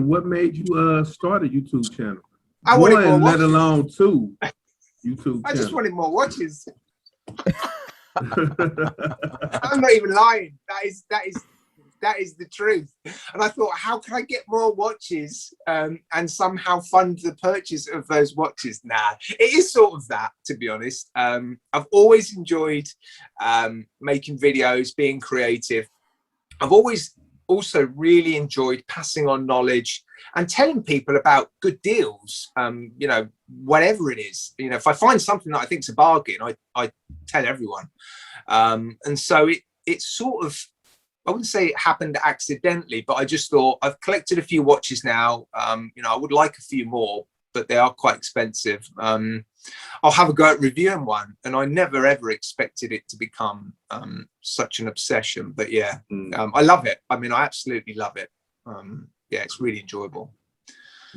what made you start a YouTube channel? I wanted more let watches. alone 2 YouTube I channels. just wanted more watches. I'm not even lying. That is the truth. And I thought, how can I get more watches and somehow fund the purchase of those watches? Nah, it is sort of that, to be honest. I've always enjoyed making videos, being creative. I've always also really enjoyed passing on knowledge and telling people about good deals, you know, whatever it is. You know, if I find something that I think is a bargain, I tell everyone. And so it's sort of, I wouldn't say it happened accidentally, but I just thought I've collected a few watches now. You know, I would like a few more, but they are quite expensive. I'll have a go at reviewing one, and I never ever expected it to become such an obsession. But yeah, I love it. I mean, I absolutely love it. Yeah, it's really enjoyable.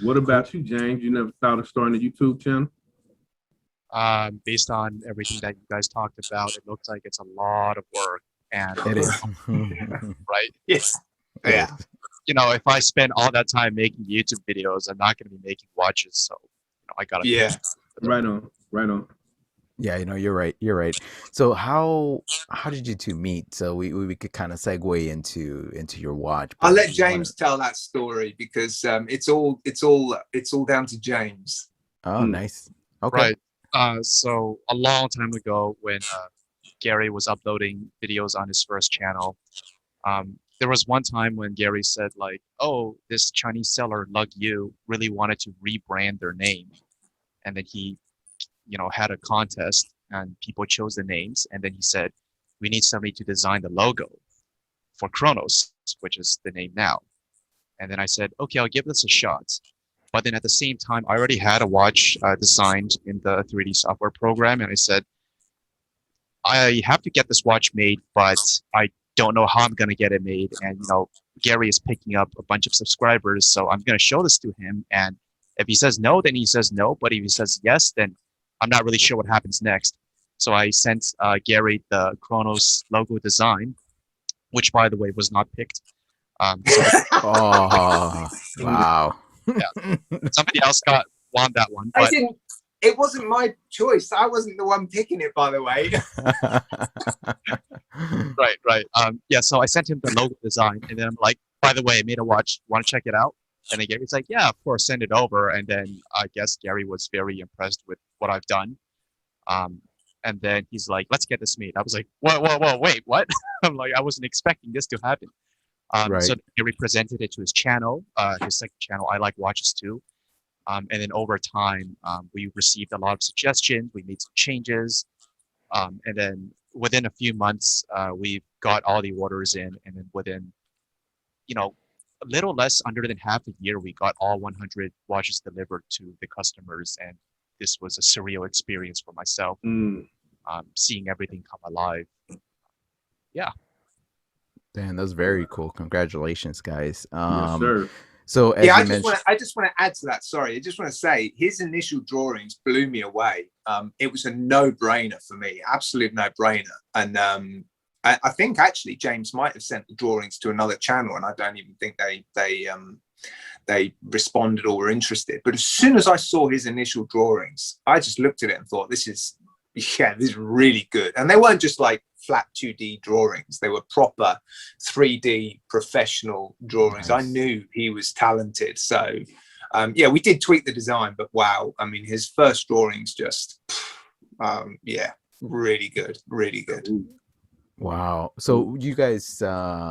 What about you, James? You never thought of starting a YouTube channel? Based on everything that you guys talked about, it looks like it's a lot of work. And it is. Right? Yes. Yeah. You know, if I spend all that time making YouTube videos, I'm not going to be making watches. So, you know, I got to. Yeah. Right on. Yeah, you know, you're right. So how did you two meet? So we could kind of segue into your watch. I'll let James tell that story because it's all down to James. Oh, nice. Okay. Right. So a long time ago, when Gary was uploading videos on his first channel, there was one time when Gary said, like, "Oh, this Chinese seller, Lug Yu, really wanted to rebrand their name," and then he, you know, had a contest and people chose the names, and then he said, "We need somebody to design the logo for Chronos, which is the name now." And then I said, "Okay, I'll give this a shot." But then at the same time, I already had a watch designed in the 3D software program, and I said, I have to get this watch made, but I don't know how I'm going to get it made. And, you know, Gary is picking up a bunch of subscribers, so I'm going to show this to him. And if he says no, then he says no. But if he says yes, then I'm not really sure what happens next. So I sent Gary the Chronos logo design, which, by the way, was not picked. Oh, wow. Yeah. Somebody else won that one. I But didn't. It wasn't my choice. I wasn't the one picking it, by the way. Right. Yeah, so I sent him the logo design, and then I'm like, by the way, I made a watch. Want to check it out? And then Gary's like, yeah, of course, send it over. And then I guess Gary was very impressed with what I've done. And then he's like, let's get this made. I was like, whoa, wait, what? I'm like, I wasn't expecting this to happen. Right. So Gary presented it to his channel, his second channel, I Like Watches Too. And then over time, we received a lot of suggestions. We made some changes. And then within a few months, we got all the orders in. And then within, you know, a little less under than half a year, we got all 100 watches delivered to the customers. And this was a surreal experience for myself, seeing everything come alive. Yeah. Dan, that's very cool. Congratulations, guys. Yes, sir. So as Yeah, you mentioned, I just want to add to that. Sorry, I just want to say his initial drawings blew me away. It was a no-brainer for me, absolute no-brainer. And I think actually James might have sent the drawings to another channel, and I don't even think they responded or were interested. But as soon as I saw his initial drawings, I just looked at it and thought, this is really good. And they weren't just like flat 2D drawings. They were proper 3D professional drawings. Nice. I knew he was talented. So yeah, we did tweak the design, but wow, I mean, his first drawings just, yeah, really good. Wow. So you guys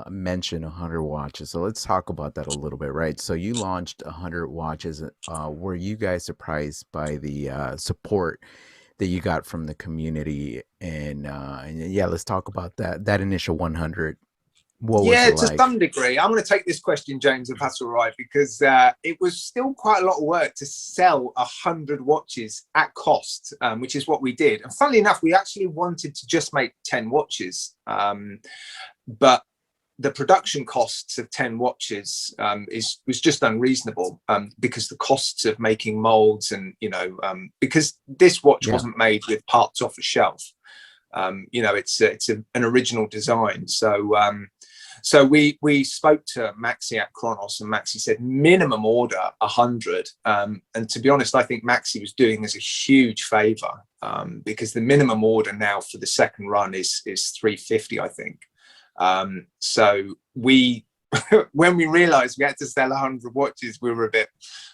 mentioned 100 watches. So let's talk about that a little bit, right? So you launched 100 watches. Were you guys surprised by the support that you got from the community? And yeah, let's talk about that initial 100. What was it like? To some degree. I'm going to take this question, James, if that's all right, because it was still quite a lot of work to sell 100 watches at cost, which is what we did. And funnily enough, we actually wanted to just make 10 watches, but the production costs of 10 watches was just unreasonable, because the costs of making molds and, you know, because this watch wasn't made with parts off a shelf. You know, it's an original design. So So we spoke to Maxi at Kronos, and Maxi said minimum order 100. And to be honest, I think Maxi was doing us a huge favor, because the minimum order now for the second run is 350, I think. So we when we realized we had to sell 100 watches, we were a bit,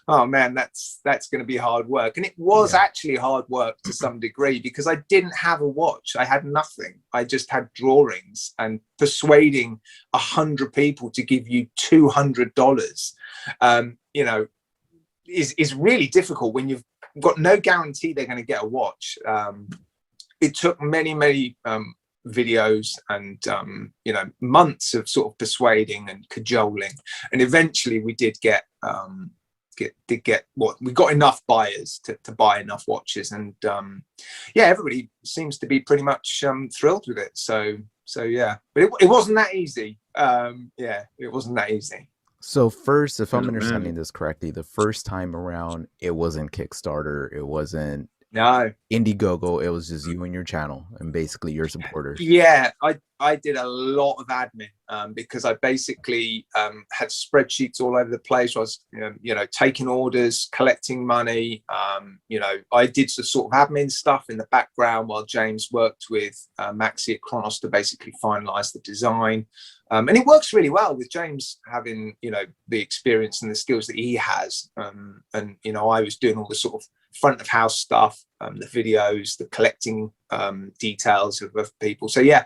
oh man, that's going to be hard work. And it was actually hard work to some degree, because I didn't have a watch. I had nothing. I just had drawings, and persuading 100 people to give you $200, you know, is really difficult when you've got no guarantee they're going to get a watch. It took many videos and you know, months of sort of persuading and cajoling, and eventually we did get what we got enough buyers to buy enough watches, and yeah, everybody seems to be pretty much thrilled with it. So yeah, but it wasn't that easy. Yeah, it wasn't that easy. So first, if I'm understanding this correctly, the first time around, it wasn't Kickstarter, it wasn't Indiegogo, it was just you and your channel and basically your supporters. Yeah, I did a lot of admin, because I basically had spreadsheets all over the place. I was you know, taking orders, collecting money. You know, I did the sort of admin stuff in the background while James worked with Maxi at Kronos to basically finalize the design. And it works really well with James having, you know, the experience and the skills that he has. And you know, I was doing all the sort of front of house stuff, the videos, the collecting details of people. So yeah,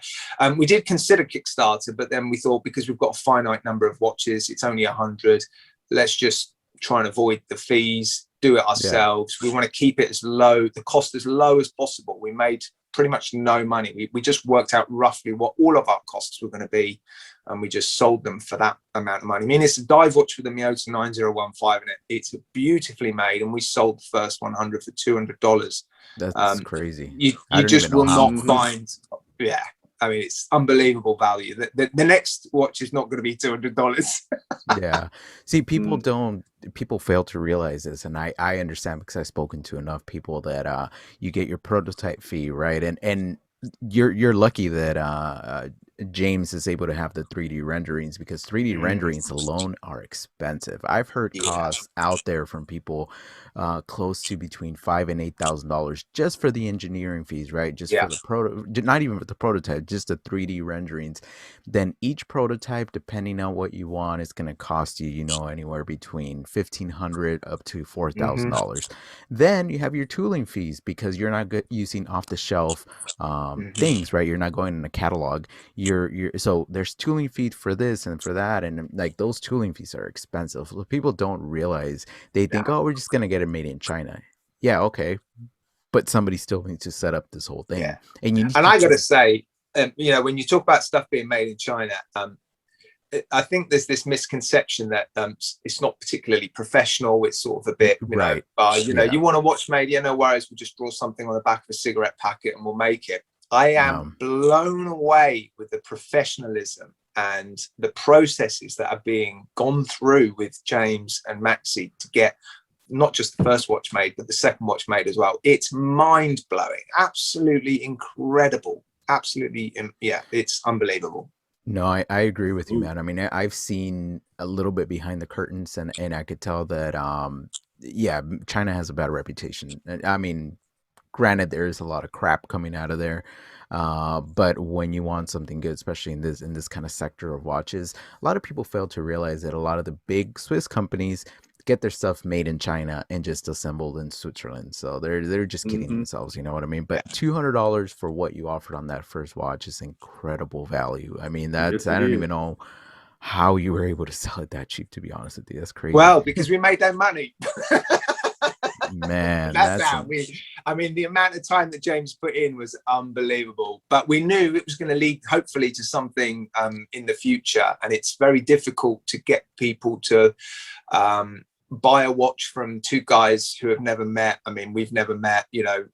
we did consider Kickstarter, but then we thought, because we've got a finite number of watches, it's only 100, let's just try and avoid the fees, do it ourselves. We want to keep it as low, the cost as low as possible. We made pretty much no money. We just worked out roughly what all of our costs were going to be, and we just sold them for that amount of money. I mean, it's a dive watch with a Miyota 9015 in it. It's beautifully made, and we sold the first 100 for $200. That's crazy. You just will not find. Yeah, I mean, it's unbelievable value. The next watch is not going to be $200. Yeah. See, people fail to realize this, and I understand, because I've spoken to enough people that you get your prototype fee, right? And you're lucky that James is able to have the 3D renderings, because 3D renderings alone are expensive. I've heard costs out there from people close to between $5,000 and $8,000 just for the engineering fees, right? Just for the not even for the prototype, just the 3D renderings. Then each prototype, depending on what you want, is going to cost you, you know, anywhere between $1,500 up to $4,000. Then you have your tooling fees, because you're not using off the shelf things, right? You're not going in a catalog. So there's tooling fees for this and for that, and like those tooling fees are expensive. So people don't realize. They think, oh, we're just gonna get it made in China. Yeah, okay, but somebody still needs to set up this whole thing. Yeah. And I gotta say, you know, when you talk about stuff being made in China, I think there's this misconception that it's not particularly professional. It's sort of a bit, you know, you want a watch made, no worries, we'll just draw something on the back of a cigarette packet and we'll make it. I am blown away with the professionalism and the processes that are being gone through with James and Maxi to get not just the first watch made, but the second watch made as well. It's mind-blowing, absolutely incredible, absolutely, yeah, it's unbelievable. No, I agree with you, man. I mean, I've seen a little bit behind the curtains, and I could tell that, yeah, China has a bad reputation. I mean, granted, there is a lot of crap coming out of there, but when you want something good, especially in this kind of sector of watches, a lot of people fail to realize that a lot of the big Swiss companies get their stuff made in China and just assembled in Switzerland. So they're just kidding themselves, you know what I mean? But $200 for what you offered on that first watch is incredible value. I mean, I don't even know how you were able to sell it that cheap, to be honest with you. That's crazy. Well, because we made that money. Man, that's how I mean, the amount of time that James put in was unbelievable, but we knew it was going to lead hopefully to something in the future. And it's very difficult to get people to buy a watch from two guys who have never met. I mean, we've never met, you know,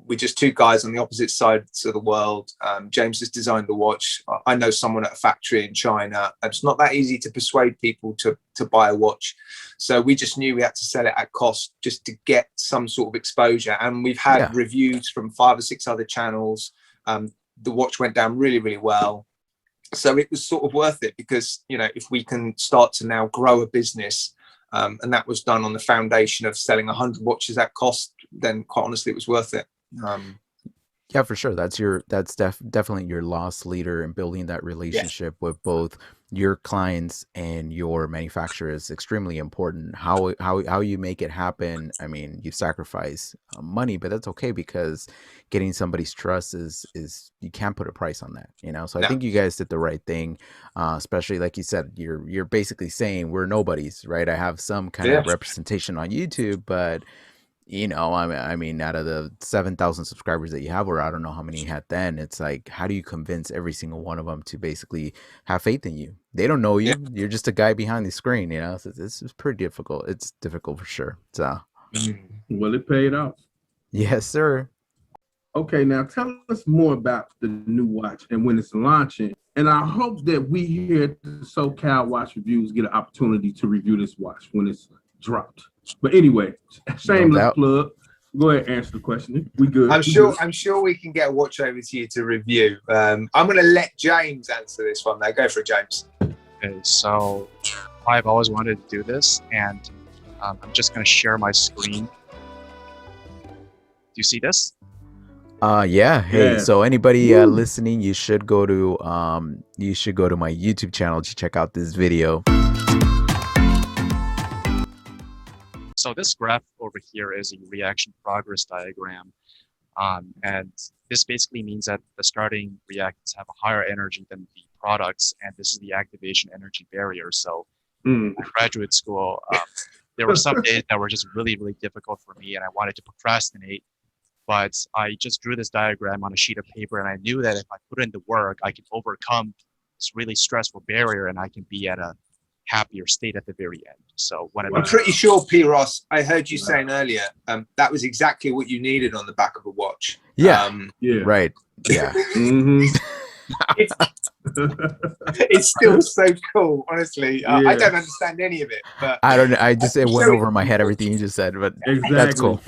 we're just two guys on the opposite sides of the world. James has designed the watch. I know someone at a factory in China. It's not that easy to persuade people to buy a watch. So we just knew we had to sell it at cost just to get some sort of exposure. And we've had reviews from 5 or 6 other channels. The watch went down really, really well. So it was sort of worth it because, you know, if we can start to now grow a business, and that was done on the foundation of selling 100 watches at cost, then quite honestly, it was worth it. Yeah, for sure. That's definitely your loss leader in building that relationship with both your clients and your manufacturer is extremely important. How you make it happen. I mean, you sacrifice money, but that's okay because getting somebody's trust is you can't put a price on that, you know. So I No. think you guys did the right thing, especially like you said, you're basically saying we're nobodies, right? I have some kind of representation on YouTube, but you know, I mean, out of the 7,000 subscribers that you have, or I don't know how many you had then, it's like, how do you convince every single one of them to basically have faith in you? They don't know you. You're just a guy behind the screen, you know? So it's pretty difficult. It's difficult for sure. So, well, it paid off. Yes, sir. Okay, now tell us more about the new watch and when it's launching. And I hope that we here at the SoCal Watch Reviews get an opportunity to review this watch when it's dropped. But anyway, shameless plug. Go ahead and answer the question. We good. I'm sure we can get a watch over to you to review. I'm going to let James answer this one. Go for it, James. Okay, so I've always wanted to do this, and I'm just going to share my screen. Do you see this? Yeah. Hey, so anybody listening, you should go to my YouTube channel to check out this video. So this graph over here is a reaction progress diagram. And this basically means that the starting reactants have a higher energy than the products, and this is the activation energy barrier. So in graduate school, there were some days that were just really, really difficult for me, and I wanted to procrastinate. But I just drew this diagram on a sheet of paper, and I knew that if I put in the work, I can overcome this really stressful barrier, and I can be at a happier state at the very end. So when I'm pretty sure, P. Ross, I heard you saying earlier, that was exactly what you needed on the back of a watch. Yeah. Right. Yeah. It's still so cool, honestly. I don't understand any of it, but I don't know. It went over my head everything you just said, but that's cool.